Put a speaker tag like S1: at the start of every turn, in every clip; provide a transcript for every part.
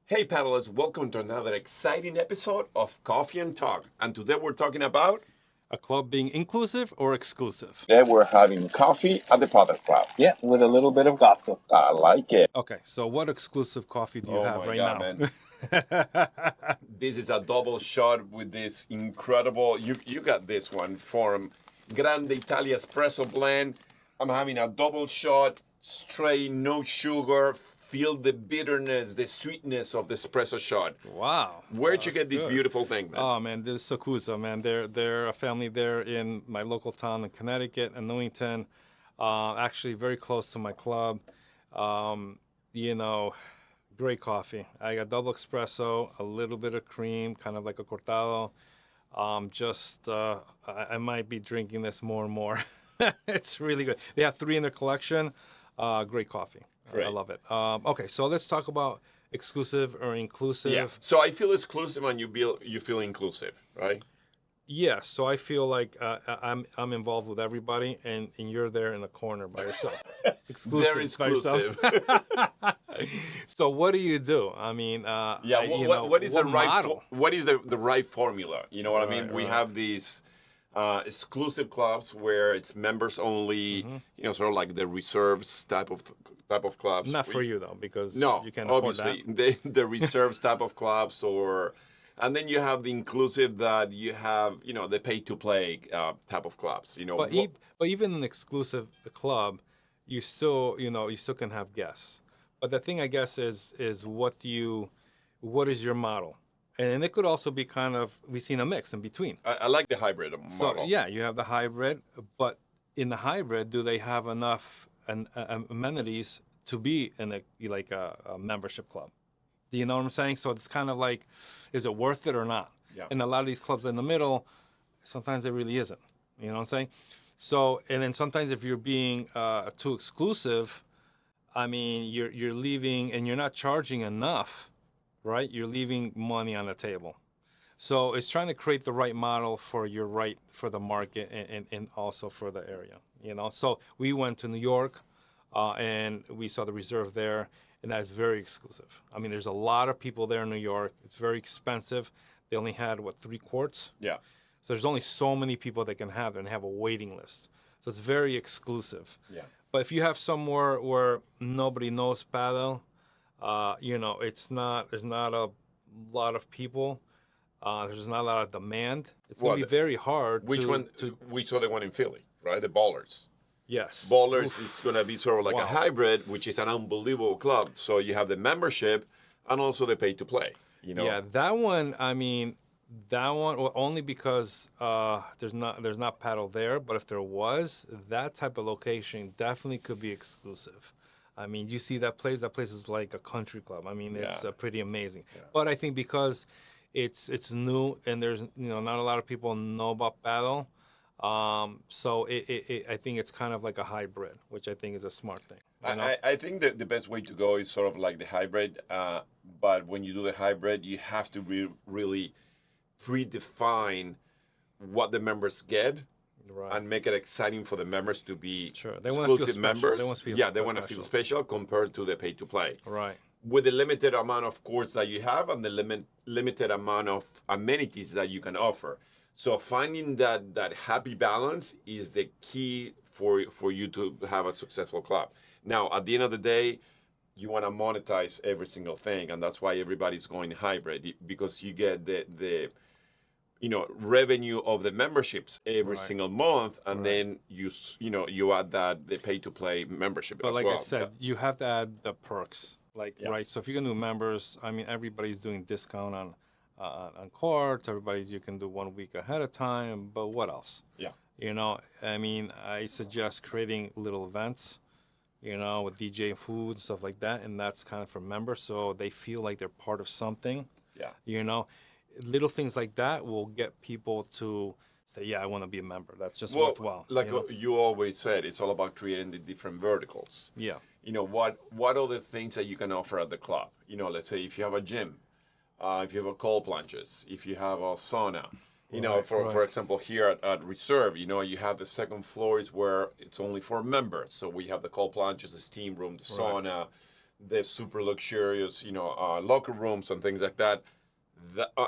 S1: Hey paddlers, welcome to another exciting episode of Coffee and Talk. And today we're talking about
S2: A club being inclusive or exclusive?
S3: Today we're having coffee at the Padel Club.
S4: Yeah, with a little bit of gossip.
S3: I like it.
S2: Okay, so what exclusive coffee do you
S1: Oh
S2: have
S1: my
S2: right
S1: God,
S2: now?
S1: man. This is a double shot with this incredible, you got this one from Grande Italia Espresso blend. I'm having a double shot, straight, no sugar. Feel the bitterness, the sweetness of the espresso shot.
S2: Wow.
S1: Where'd you
S2: That's
S1: get this
S2: good.
S1: beautiful thing, man?
S2: Oh man, this is Sakusa, man. They're a family there in my local town in Connecticut and Newington. Actually, very close to my club. Great coffee. I got double espresso, a little bit of cream, kind of like a cortado. I might be drinking this more and more. It's really good. They have 3 in their collection. Great coffee. I
S1: Great.
S2: love it. Okay, so let's talk about exclusive or inclusive.
S1: Yeah. So I feel exclusive and you feel inclusive, right?
S2: Yeah, so I feel like I'm involved with everybody, and you're there in the corner by yourself. Exclusive.
S1: Very
S2: by yourself.
S1: exclusive.
S2: So what do you do? I mean,
S1: what is
S2: what
S1: the right
S2: model?
S1: what is the right formula? You know what I mean?
S2: Right,
S1: We
S2: right.
S1: have these exclusive clubs where it's members only.
S2: Mm-hmm.
S1: Sort of like the reserves type of clubs.
S2: Not for you though, because
S1: No,
S2: you can't afford
S1: obviously
S2: that.
S1: the reserves type of clubs, and then you have the inclusive that you have, the pay to play type of clubs.
S2: But even an exclusive club, you still can have guests. But the thing I guess is what is your model? And it could also be kind of, we've seen a mix in between.
S1: I like the hybrid model.
S2: So yeah, you have the hybrid, but in the hybrid, do they have enough amenities to be in a membership club? Do you know what I'm saying? So it's kind of like, is it worth it or not?
S1: Yeah.
S2: And a lot of these clubs in the middle, sometimes it really isn't. You know what I'm saying? So, and then sometimes if you're being too exclusive, I mean, you're leaving and you're not charging enough, right? You're leaving money on the table. So it's trying to create the right model for the market and also for the area, So we went to New York and we saw the reserve there, and that's very exclusive. I mean, there's a lot of people there in New York. It's very expensive. They only had, 3 quarts?
S1: Yeah.
S2: So there's only so many people that can have it and have a waiting list. So it's very exclusive.
S1: Yeah.
S2: But if you have somewhere where nobody knows Padel, there's not a lot of people. There's not a lot of demand. It's going to be very hard.
S1: Which one? We saw the one in Philly, right? The Ballers.
S2: Yes.
S1: Ballers is going to be sort of like
S2: Wow.
S1: a hybrid, which is an unbelievable club. So you have the membership and also the pay to play.
S2: Yeah, that one. I mean, well, only because there's not paddle there. But if there was, that type of location definitely could be exclusive. I mean, you see that place. That place is like a country club. I mean, it's pretty amazing. Yeah. But I think because it's new and there's not a lot of people know about paddle. So I think it's kind of like a hybrid, which I think is a smart thing.
S1: I think that the best way to go is sort of like the hybrid. But when you do the hybrid, you have to really predefine what the members get.
S2: Right.
S1: And make it exciting for the members to be
S2: They want to feel
S1: exclusive
S2: special.
S1: members.
S2: They want to feel
S1: they want to feel special compared to the pay to play.
S2: Right.
S1: With the limited amount of courts that you have and the limited amount of amenities that you can offer. So finding that happy balance is the key for you to have a successful club. Now, at the end of the day, you want to monetize every single thing, and that's why everybody's going hybrid, because you get the revenue of the memberships every single month, and then you add that the pay to play membership
S2: But
S1: as
S2: like
S1: well.
S2: I said, you have to add the perks, right? So if you're gonna do members, I mean, everybody's doing discount on courts. You can do 1 week ahead of time. But what else?
S1: Yeah.
S2: I mean, I suggest creating little events, with DJ and food and stuff like that, and that's kind of for members, so they feel like they're part of something.
S1: Yeah.
S2: Little things like that will get people to say, yeah, I want to be a member. That's just worthwhile.
S1: Like you always said, it's all about creating the different verticals.
S2: Yeah.
S1: What are the things that you can offer at the club? Let's say if you have a gym, if you have a cold plunges, if you have a sauna, for example, here at Reserve, you have the second floor is where it's only for members. So we have the cold plunges, the steam room, the sauna, the super luxurious, locker rooms and things like that,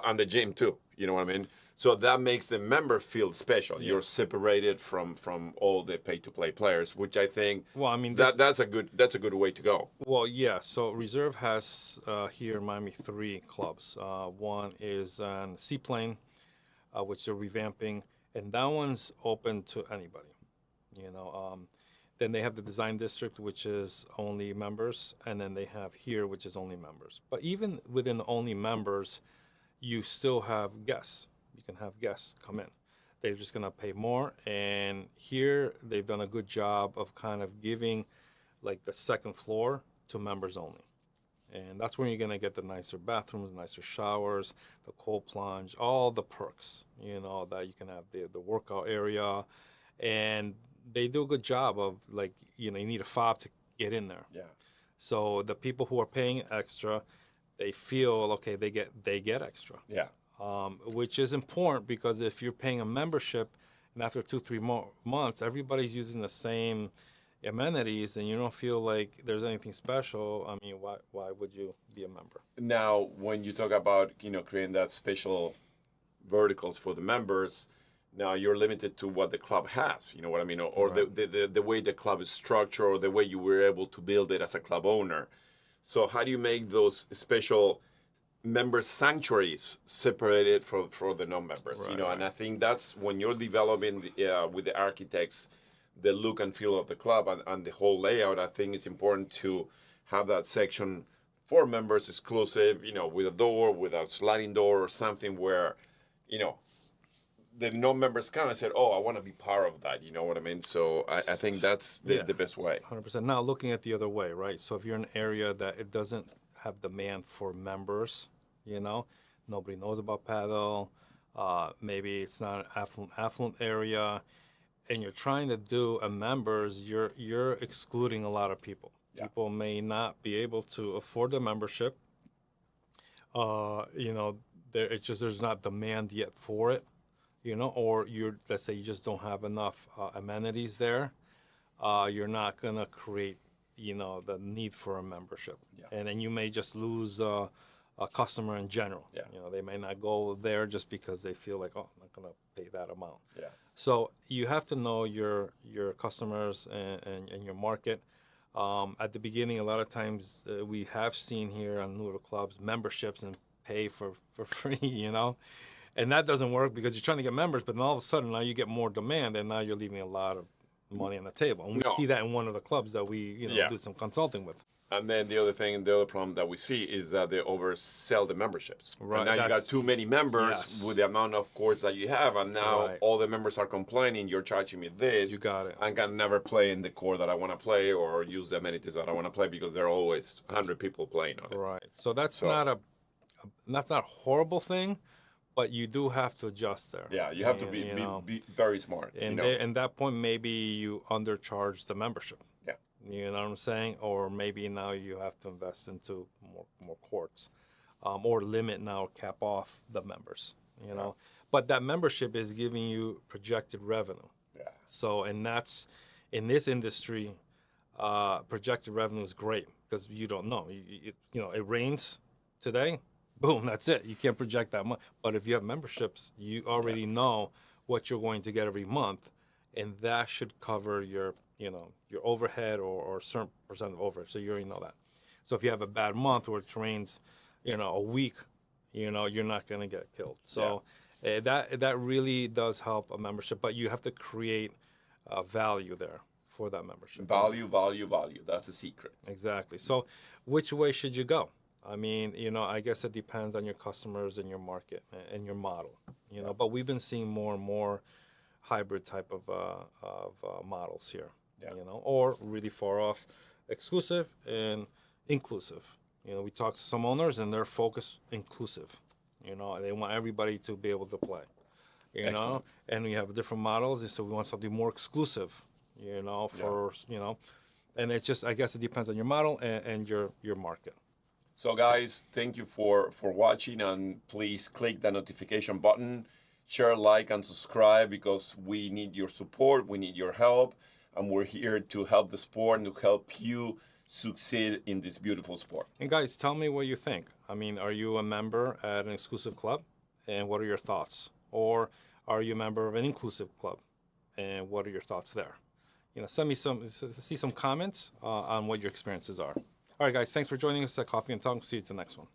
S1: and the gym too. You know what I mean? So that makes the member feel special. You're separated from all the pay-to-play players, which I think
S2: Well, I mean,
S1: that's a good way to go.
S2: well, yeah. So Reserve has here in Miami 3 clubs. One is on Seaplane, which they're revamping, and that one's open to anybody. Then they have the Design District, which is only members, and then they have here, which is only members. But even within the only members, you still have guests. You can have guests come in. They're just gonna pay more, and here they've done a good job of kind of giving like the second floor to members only. And that's where you're gonna get the nicer bathrooms, nicer showers, the cold plunge, all the perks, that you can have the workout area. And they do a good job of you need a fob to get in there.
S1: Yeah.
S2: So the people who are paying extra, they feel okay, they get extra.
S1: Yeah.
S2: Which is important because if you're paying a membership and after 2-3 more months, everybody's using the same amenities and you don't feel like there's anything special, I mean, why would you be a member?
S1: Now, when you talk about creating that special verticals for the members, now you're limited to what the club has. You know what I mean, or
S2: Right.
S1: the way the club is structured, or the way you were able to build it as a club owner. So how do you make those special member sanctuaries separated for the non-members?
S2: Right,
S1: And I think that's when you're developing with the architects the look and feel of the club and the whole layout. I think it's important to have that section for members exclusive, with a door, with a sliding door or something where, the non-members kind of said, oh, I want to be part of that. You know what I mean? So I think that's the best way.
S2: 100%. Now looking at the other way, right? So if you're in an area that it doesn't have demand for members, nobody knows about Padel, maybe it's not an affluent area, and you're trying to do a members, you're excluding a lot of people.
S1: Yeah.
S2: People may not be able to afford the membership. There's not demand yet for it. Or let's say you just don't have enough amenities there, you're not gonna create, the need for a membership, and then you may just lose a customer in general.
S1: Yeah.
S2: They may not go there just because they feel like, oh, I'm not gonna pay that amount.
S1: Yeah.
S2: So you have to know your customers and your market. At the beginning, a lot of times we have seen here on Noodle Clubs memberships and pay for free, And that doesn't work because you're trying to get members, but then all of a sudden now you get more demand, and now you're leaving a lot of money on the table. And we see that in one of the clubs that we do some consulting with.
S1: And then the other problem that we see is that they oversell the memberships.
S2: Right.
S1: And now you got too many members with the amount of courts that you have, and now all the members are complaining, you're charging me this.
S2: You got it.
S1: I can never play in the court that I want to play or use the amenities that I want to play because there are always 100 people playing on it.
S2: Right. So that's not a horrible thing, but you do have to adjust there.
S1: Yeah, you have to be very smart.
S2: And at that point, maybe you undercharge the membership.
S1: Yeah.
S2: You know what I'm saying? Or maybe now you have to invest into more courts, or limit now, cap off the members. But that membership is giving you projected revenue.
S1: Yeah.
S2: So, and that's in this industry, projected revenue is great because you don't know. It rains today. Boom, that's it. You can't project that much. But if you have memberships, you already know what you're going to get every month, and that should cover your overhead or a certain percent of overhead. So you already know that. So if you have a bad month where it rains, a week, you're not going to get killed. So that really does help a membership, but you have to create value there for that membership.
S1: Value. That's the secret.
S2: Exactly. So which way should you go? I mean, I guess it depends on your customers and your market and your model, but we've been seeing more and more hybrid type of models here, or really far off, exclusive and inclusive. We talk to some owners and they're focused inclusive, they want everybody to be able to play,
S1: Excellent.
S2: And we have different models. So we want something more exclusive, and it's just, I guess it depends on your model and your market.
S1: So guys, thank you for watching, and please click the notification button, share, like, and subscribe because we need your support, we need your help, and we're here to help the sport and to help you succeed in this beautiful sport.
S2: And guys, tell me what you think. I mean, are you a member at an exclusive club? And what are your thoughts? Or are you a member of an inclusive club? And what are your thoughts there? Send me some comments on what your experiences are. All right, guys, thanks for joining us at Coffee and Tongue. See you to the next one.